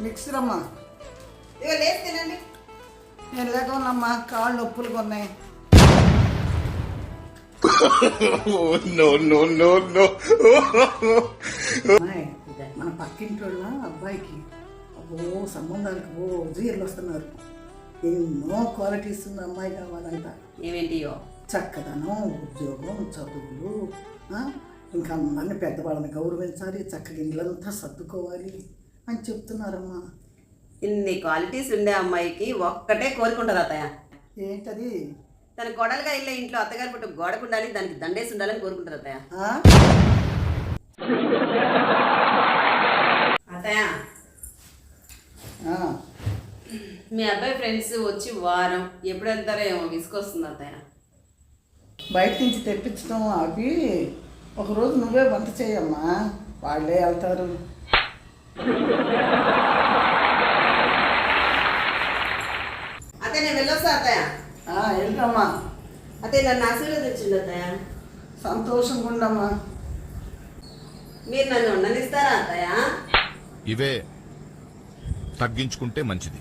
Mixer అమ్మా. ఇక లేచి తినండి. నేను లేకున్నామ్మా, కాళ్ళు నొప్పులుగా ఉన్నాయి. అమ్మాయి, మన పక్కింటి వాళ్ళ అబ్బాయికి సంబంధాలకు జీర్లు వస్తున్నారు. ఎన్నో క్వాలిటీస్ ఉన్న అమ్మాయి కావాలంట. ఏమేంటియో? చక్కదనం, ఉద్యోగం, చదువులు, ఇంకా అందరినీ పెద్దవాళ్ళని గౌరవించాలి, చక్కగా ఇళ్ళంతా సర్దుకోవాలి అని చెప్తున్నారమ్మా. ఇన్ని క్వాలిటీస్ ఉండే అమ్మాయికి ఒక్కటే కోరుకుంటుంది అత్తయ్య. ఏంటది? తన కొడలుగా ఇళ్ళ ఇంట్లో అత్తగారి పుట్టు గోడకు ఉండాలి, దానికి దండేసి ఉండాలని కోరుకుంటారు అత్తయ్య. అత్తయ్య, మీ అబ్బాయి ఫ్రెండ్స్ వచ్చి వారం ఎప్పుడు వెళ్తారో ఏమో విసుకొస్తుంది అత్తయ్య. బయట నుంచి తెప్పించడం అవి ఒకరోజు నువ్వే వంట చేయమ్మా, వాళ్ళే వెళ్తారు. అత్తయ్య నేను వెళ్ళొస్తా అత్తయ్య. వెళ్ళమ్మా. అత్తయ్య నన్ను ఆశీర్వదించండి అత్తయ్య. సంతోషంగా ఉండమ్మా. మీరు నన్ను ఉండనిస్తారా అత్తయ్య? ఇవే తగ్గించుకుంటే మంచిది.